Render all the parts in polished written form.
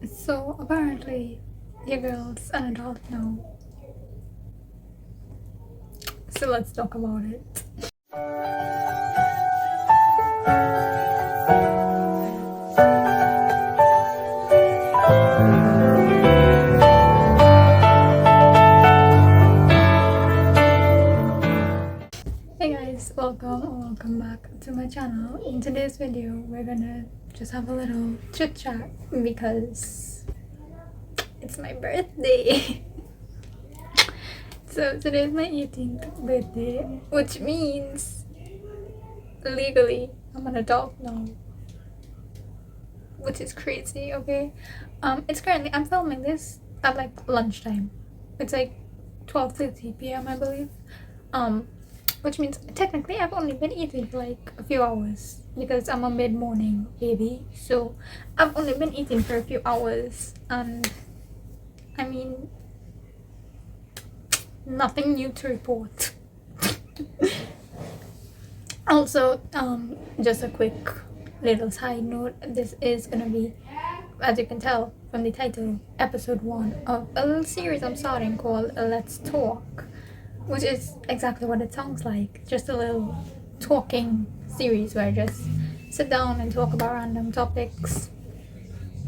So apparently, your girl's an adult now. So let's talk about it. Hey guys, welcome or welcome back to my channel. In today's video, we're gonna just have a little chit chat because it's my birthday. So today's my 18th birthday, which means legally I'm an adult now, which is crazy. Okay, it's currently, I'm filming this at like lunchtime. It's like 12:30 p.m. I believe. Which means technically I've only been eating for like a few hours because I'm a mid-morning baby. So I've only been eating for a few hours, and I mean, nothing new to report. Also, just a quick little side note, this is gonna be, as you can tell from the title, episode 1 of a little series I'm starting called Let's Talk, which is exactly what it sounds like, just a little talking series where I just sit down and talk about random topics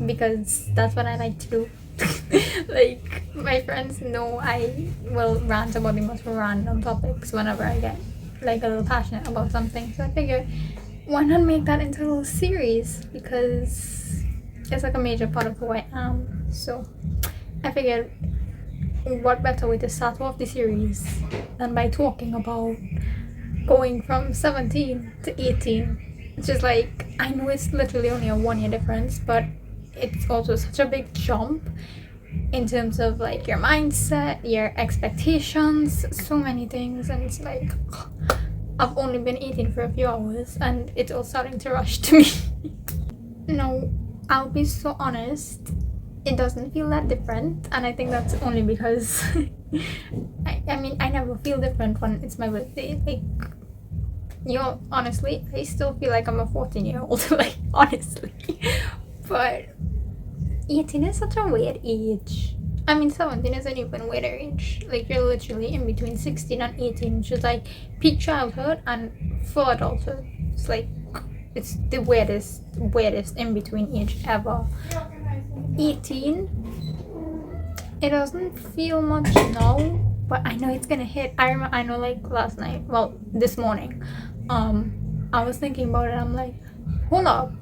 because that's what I like to do. Like, my friends know I will rant about the most random topics whenever I get like a little passionate about something. So I figured, why not make that into a little series, because it's like a major part of who I am. So I figured, what better way to start off the series than by talking about going from 17 to 18. It's just like, I know it's literally only a 1 year difference, but it's also such a big jump in terms of like your mindset, your expectations, so many things. And it's like, I've only been eating for a few hours and it's all starting to rush to me. No, I'll be so honest, it doesn't feel that different, and I think that's only because I mean, I never feel different when it's my birthday. Like, you know, honestly, I still feel like I'm a 14-year-old, like, honestly. But 18 is such a weird age. I mean, 17 is an even weirder age. Like, you're literally in between 16 and 18, which is like peak childhood and full adulthood. It's like, it's the weirdest in between age ever. 18, it doesn't feel much now, but I know it's gonna hit. I know, like last night, well, this morning, I was thinking about it. I'm like, hold up,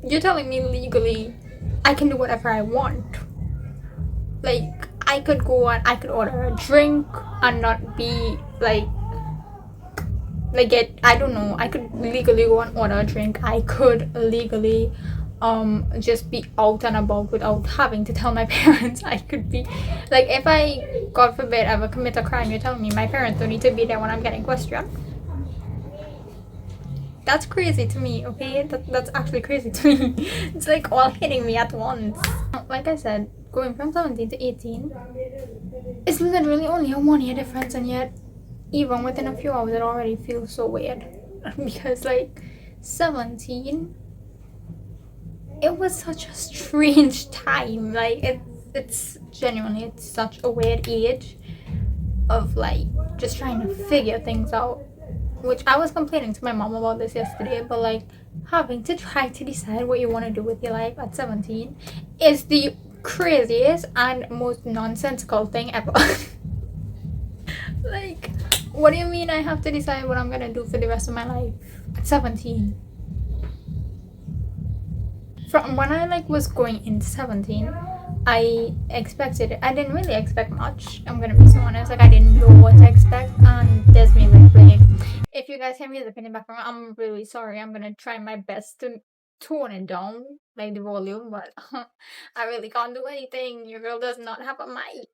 you're telling me legally I can do whatever I want? Like, I could go and I could order a drink and not be like it, I don't know, I could legally go and order a drink. I could legally just be out and about without having to tell my parents. I could be like, if I, God forbid, ever commit a crime, you're telling me my parents don't need to be there when I'm getting questioned? That's crazy to me. Okay, that's actually crazy to me. It's like all hitting me at once. Like I said, going from 17 to 18 is literally only a 1 year difference, and yet even within a few hours it already feels so weird. Because like, 17, it was such a strange time. Like, it's genuinely, it's such a weird age of like just trying to figure things out, which I was complaining to my mom about this yesterday. But like, having to try to decide what you want to do with your life at 17 is the craziest and most nonsensical thing ever. Like, what do you mean I have to decide what I'm gonna do for the rest of my life at 17? From when I like was going into 17, I expected it. I didn't really expect much, I'm gonna be so honest. Like, I didn't know what to expect, and there's me like playing. If you guys hear music in the background, I'm really sorry. I'm gonna try my best to tone it down, like the volume, but I really can't do anything. Your girl does not have a mic.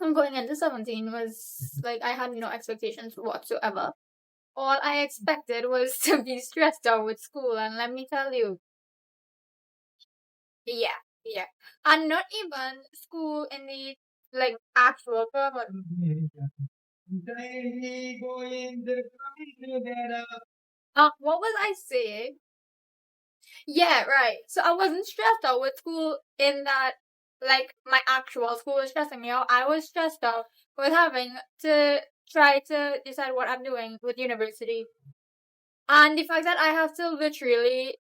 I'm going into 17 was like, I had no expectations whatsoever. All I expected was to be stressed out with school, and let me tell you, yeah, yeah. And not even school in the like actual proper. What was I saying? Yeah, right. So I wasn't stressed out with school in that, like, my actual school was stressing me out. I was stressed out with having to try to decide what I'm doing with university. And the fact that I have to literally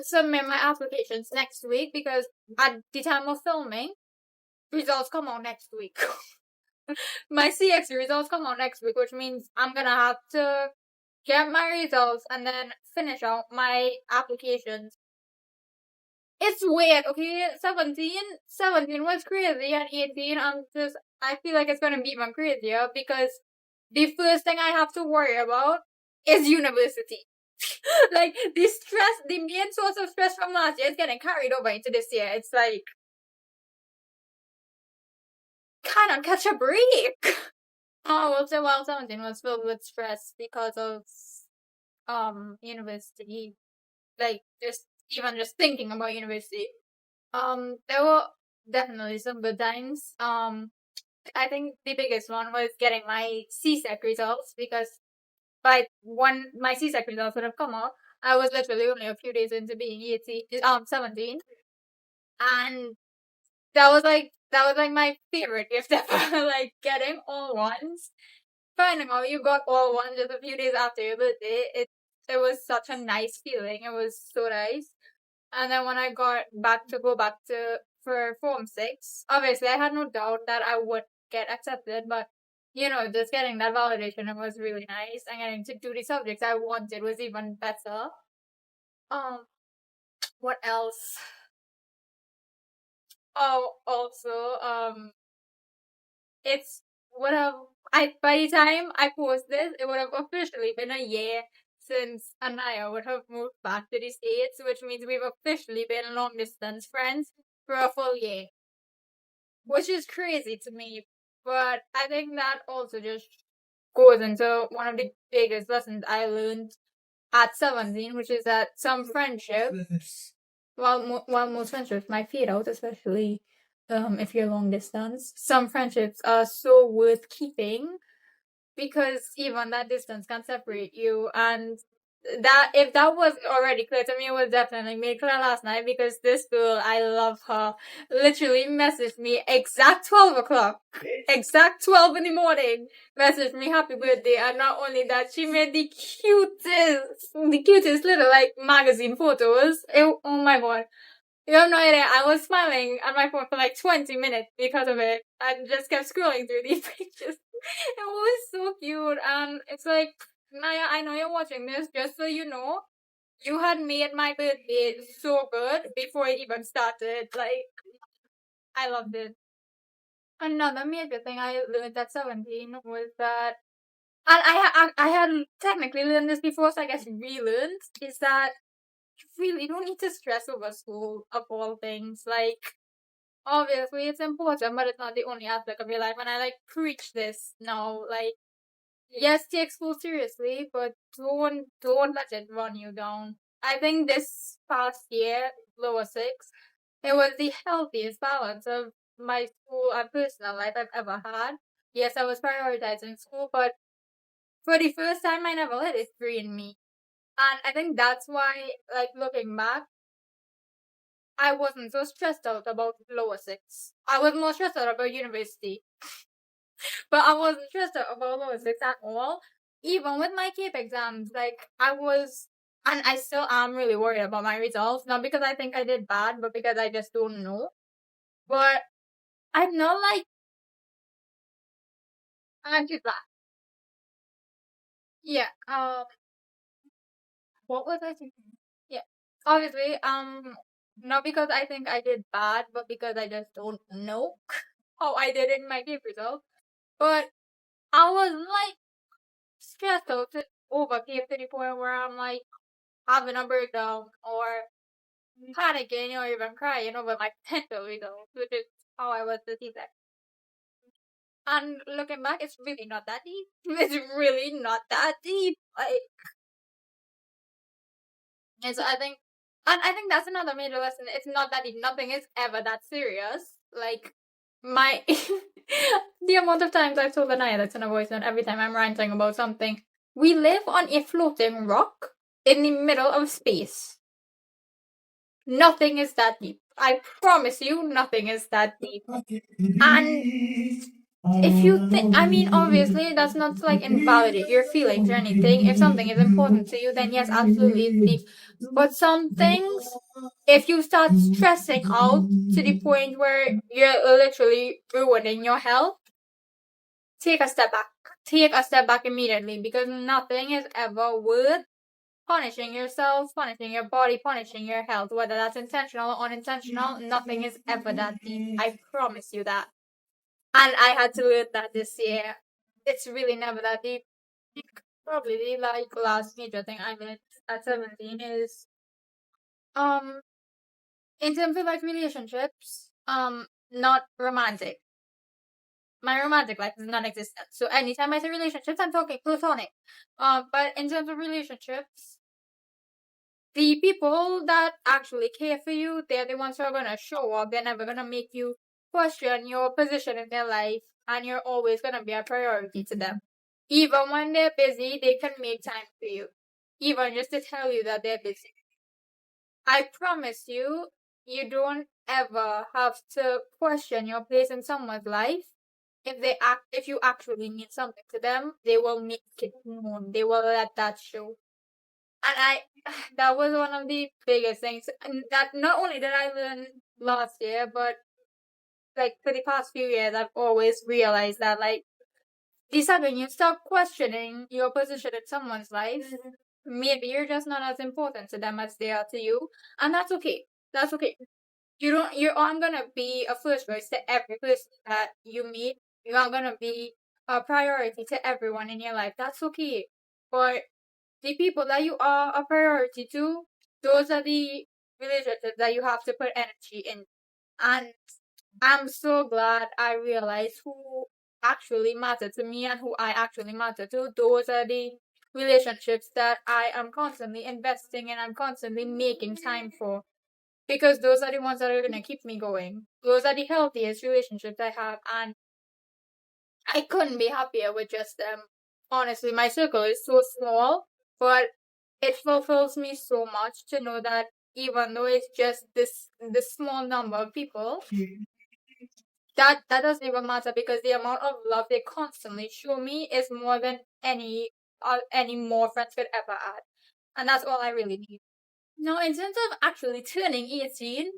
submit my applications next week because at the time of filming, results come out next week. My CX results come out next week, which means I'm gonna have to get my results and then finish out my applications. It's weird, okay? 17 was crazy, and 18, I feel like it's gonna be even crazier because the first thing I have to worry about is university. Like, the main source of stress from last year is getting carried over into this year. It's like, cannot catch a break. Oh, well, so while 17 was filled with stress because of university, like, just thinking about university. There were definitely some good times. I think the biggest one was getting my CSEC results because by when my CSEC results would have come out, I was literally only a few days into being 17, and that was like my favorite gift ever. Like, getting all ones, finding out you got all ones just a few days after your birthday. It was such a nice feeling. It was so nice. And then when I go back to for Form 6, obviously I had no doubt that I would get accepted, but just getting that validation, it was really nice. And getting to do the subjects I wanted was even better. What else? Oh, also, it's would have by the time I post this, it would have officially been a year since Anaya would have moved back to the States, which means we've officially been long distance friends for a full year. Which is crazy to me. But I think that also just goes into one of the biggest lessons I learned at 17, which is that some friendships, while most friendships might fade out, especially if you're long distance, some friendships are so worth keeping because even that distance can separate you. And that, if that was already clear to me, it was definitely made clear last night because this girl, I love her, literally messaged me exact 12 o'clock, exact 12 in the morning, messaged me happy birthday. And not only that, she made the cutest little, like, magazine photos. Oh my god. You have no idea. I was smiling at my phone for like 20 minutes because of it. I just kept scrolling through these pictures. It was so cute. And it's like, Naya, I know you're watching this, just so you know, you had made my birthday so good before it even started. Like, I loved it. Another major thing I learned at 17 was that, and I had technically learned this before, so I guess relearned, is that you really don't need to stress over school of all things. Like, obviously it's important, but it's not the only aspect of your life. And I, like, preach this now. Like, yes, take school seriously, but don't let it run you down. I think this past year, lower six, it was the healthiest balance of my school and personal life I've ever had. Yes, I was prioritizing school, but for the first time, I never let it drain me. And I think that's why, like, looking back, I wasn't so stressed out about lower six. I was more stressed out about university. But I wasn't stressed out about lower six at all. Even with my CAPE exams, like, I was, and I still am really worried about my results. Not because I think I did bad, but because I just don't know. But I'm not like, I'm just that. Yeah, what was I thinking? Yeah. Obviously, not because I think I did bad, but because I just don't know how I did in my CAPE results. But I was, like, stressed out over CAPE to the point where I'm, like, having a breakdown or panicking or even crying over my potential results, which is how I was to see that. And looking back, it's really not that deep. It's really not that deep. Like, and so I think that's another major lesson. It's not that deep. Nothing is ever that serious. Like, my the amount of times I've told Anaya that's in a voice note every time I'm ranting about something. We live on a floating rock in the middle of space. Nothing is that deep. I promise you, nothing is that deep. And if you think, I mean, obviously, that's not to like invalidate your feelings or anything. If something is important to you, then yes, absolutely, it's deep. But some things, if you start stressing out to the point where you're literally ruining your health, take a step back. Take a step back immediately, because nothing is ever worth punishing yourself, punishing your body, punishing your health, whether that's intentional or unintentional. Nothing is ever that deep. I promise you that. And I had to learn that this year. It's really never that deep. Probably the like last major thing I learned at 17 is in terms of like relationships, not romantic. My romantic life is non-existent. So anytime I say relationships, I'm talking platonic. But in terms of relationships, the people that actually care for you, they're the ones who are gonna show up. They're never gonna make you question your position in their life, and you're always gonna be a priority to them. Even when they're busy, they can make time for you. Even just to tell you that they're busy. I promise you, you don't ever have to question your place in someone's life. If you actually mean something to them, they will make it known. They will let that show. And that was one of the biggest things. And that not only did I learn last year, but like for the past few years, I've always realized that like the second you start questioning your position in someone's life, maybe you're just not as important to them as they are to you, and that's okay. That's okay. You aren't gonna be a first choice to every person that you meet. You aren't gonna be a priority to everyone in your life. That's okay. But the people that you are a priority to, those are the relationships that you have to put energy in. And I'm so glad I realized who actually matter to me and who I actually matter to. Those are the relationships that I am constantly investing in, I'm constantly making time for. Because those are the ones that are going to keep me going. Those are the healthiest relationships I have, and I couldn't be happier with just them. Honestly, my circle is so small, but it fulfills me so much to know that even though it's just this small number of people, that doesn't even matter, because the amount of love they constantly show me is more than any more friends could ever add, and that's all I really need. Now, in terms of actually turning 18,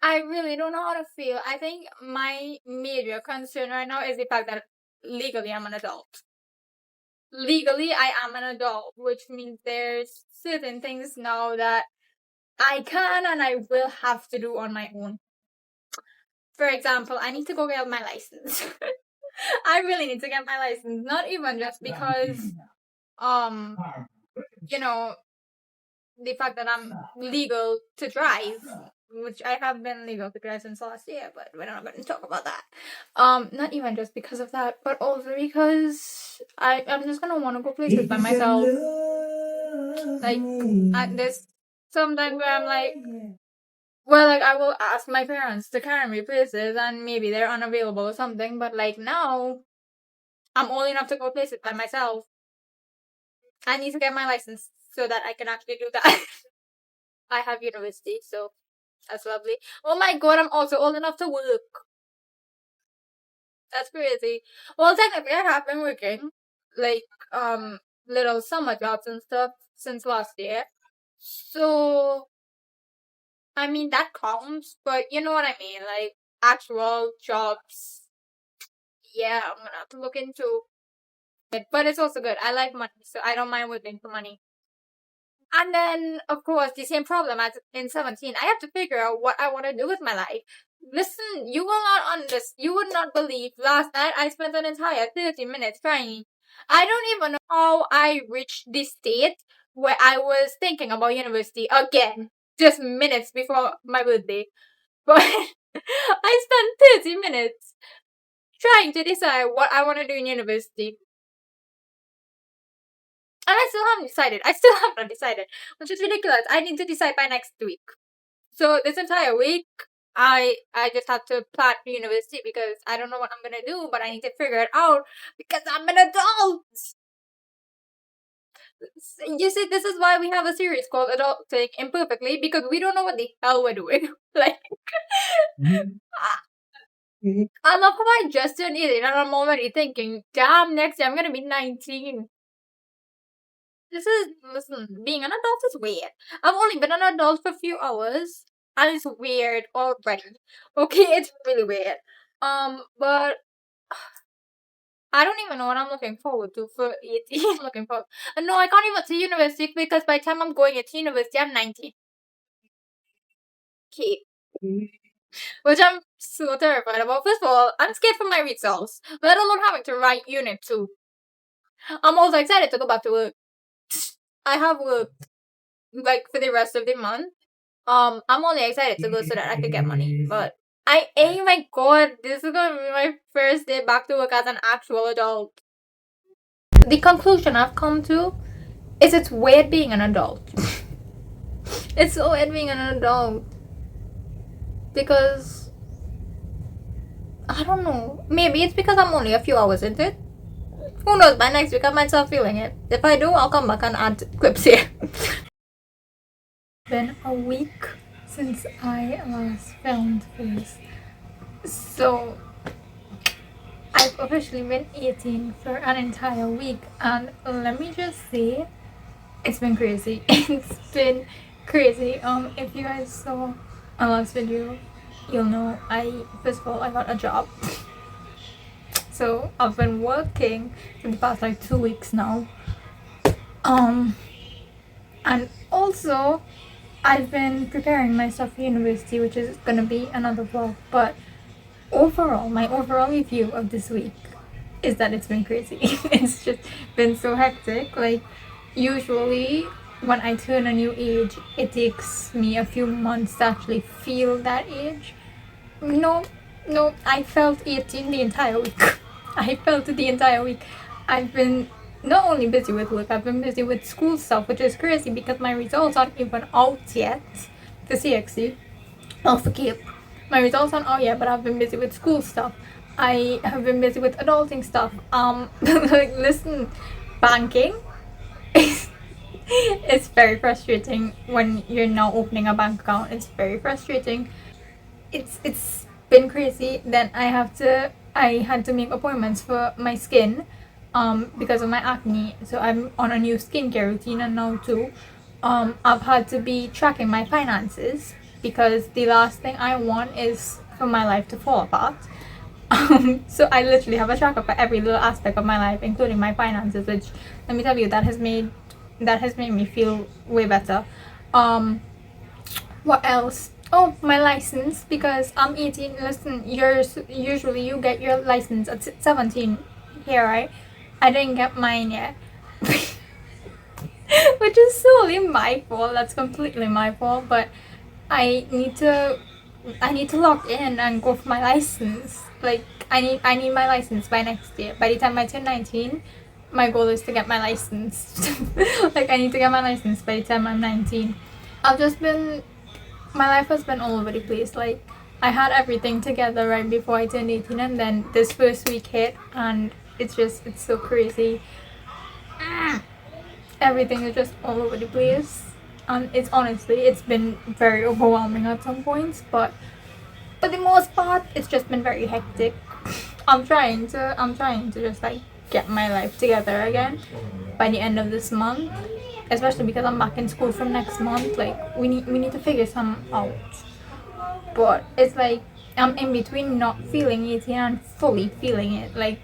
I really don't know how to feel. I think my major concern right now is the fact that legally I'm an adult. Legally, I am an adult, which means there's certain things now that I can and I will have to do on my own. For example, I need to go get my license. I really need to get my license. Not even just because, you know, the fact that I'm legal to drive, which I have been legal to drive since last year, but we're not going to talk about that. Not even just because of that, but also because I'm just gonna want to go places by myself. Like, there's sometimes where I'm like, well, like I will ask my parents to carry me places, and maybe they're unavailable or something. But like now, I'm old enough to go places by myself. I need to get my license so that I can actually do that. I have university, so that's lovely. Oh my god, I'm also old enough to work. That's crazy. Well, technically, I have been working, like, little summer jobs and stuff since last year. So, I mean, that counts, but you know what I mean? Like, actual jobs. Yeah, I'm gonna have to look into it. But it's also good. I like money, so I don't mind working for money. And then, of course, the same problem as in 17. I have to figure out what I want to do with my life. Listen, you will not you would not believe, last night I spent an entire 30 minutes crying. I don't even know how I reached this state where I was thinking about university again, just minutes before my birthday. But I spent 30 minutes trying to decide what I want to do in university. And I still haven't decided. I still have not decided, which is ridiculous. I need to decide by next week. So this entire week, I just have to plan for university because I don't know what I'm gonna do, but I need to figure it out because I'm an adult. You see, this is why we have a series called Adulting Imperfectly, because we don't know what the hell we're doing. Like, I love how I just turned 18 and I'm already thinking, damn, next year I'm gonna be 19. Listen, being an adult is weird. I've only been an adult for a few hours, and it's weird already. Okay, it's really weird. But I don't even know what I'm looking forward to for 18. Looking forward. No, I can't even say university because by the time I'm going to university, I'm 19. Okay. Which I'm so terrified about. First of all, I'm scared for my results, let alone having to write unit 2. I'm also excited to go back to work. I have work like for the rest of the month. I'm only excited to go so that I could get money. But oh my god, this is gonna be my first day back to work as an actual adult. The conclusion I've come to is it's weird being an adult. It's so weird being an adult. Because I don't know. Maybe it's because I'm only a few hours into it. Who knows, by next week I might start feeling it. If I do, I'll come back and add clips here. It's been a week since I last filmed this. So I've officially been 18 for an entire week, and let me just say, it's been crazy. It's been crazy. If you guys saw my last video, you'll know first of all, I got a job. So I've been working for the past like 2 weeks now. And also I've been preparing myself for university, which is gonna be another vlog. But overall, my overall review of this week is that it's been crazy. It's just been so hectic. Like, usually when I turn a new age, it takes me a few months to actually feel that age. No, I felt 18 the entire week. I felt it the entire week. I've been not only busy with work, I've been busy with school stuff, which is crazy because my results aren't even out yet for CXC or for CAPE. My results aren't out yet, but I've been busy with school stuff. I have been busy with adulting stuff. Like, listen, banking it's very frustrating when you're now opening a bank account. It's very frustrating. It's been crazy. Then I had to make appointments for my skin because of my acne. So I'm on a new skincare routine, and now too I've had to be tracking my finances because the last thing I want is for my life to fall apart. So I literally have a tracker for every little aspect of my life, including my finances, which, let me tell you, that has made me feel way better. What else? Oh, my license, because I'm 18. Listen, usually you get your license at 17 here, right? I didn't get mine yet. Which is solely my fault. That's completely my fault. But I need to lock in and go for my license. Like, I need my license by next year. By the time I turn 19, my goal is to get my license. Like, I need to get my license by the time I'm 19. My life has been all over the place. Like, I had everything together right before I turned 18, and then this first week hit, and it's so crazy. Everything is just all over the place, and it's been very overwhelming at some points, but for the most part it's just been very hectic. I'm trying to just like get my life together again by the end of this month, especially because I'm back in school from next month. Like, we need to figure some out. But it's like I'm in between not feeling 18 and fully feeling it. Like,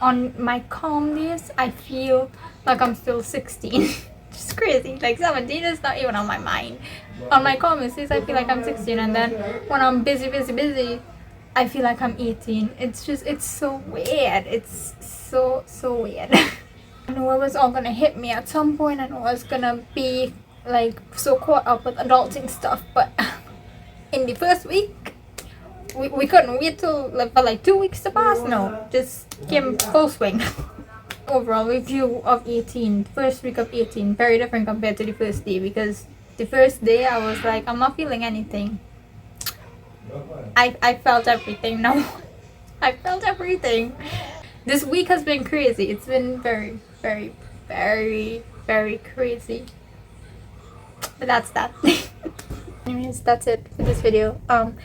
on my calm days I feel like I'm still 16. Just crazy. Like, 17 is not even on my mind. On my calmest days I feel like I'm 16, and then when I'm busy I feel like I'm 18. It's so weird. It's so weird. I knew it was all gonna hit me at some point, and I was gonna be like so caught up with adulting stuff, but in the first week we couldn't wait till for like 2 weeks to pass. No, just came full swing. Overall review of 18, first week of 18, very different compared to the first day, because the first day I was like, I'm not feeling anything. I felt everything now. I felt everything. This week has been crazy. It's been very very crazy. But that's that. Anyways, that's it for this video. I'm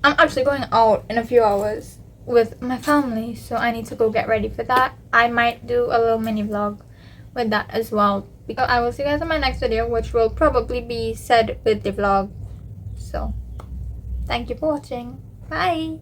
actually going out in a few hours with my family, so I need to go get ready for that. I might do a little mini vlog with that as well. Because I will see you guys in my next video, which will probably be said with the vlog. So thank you for watching. Bye.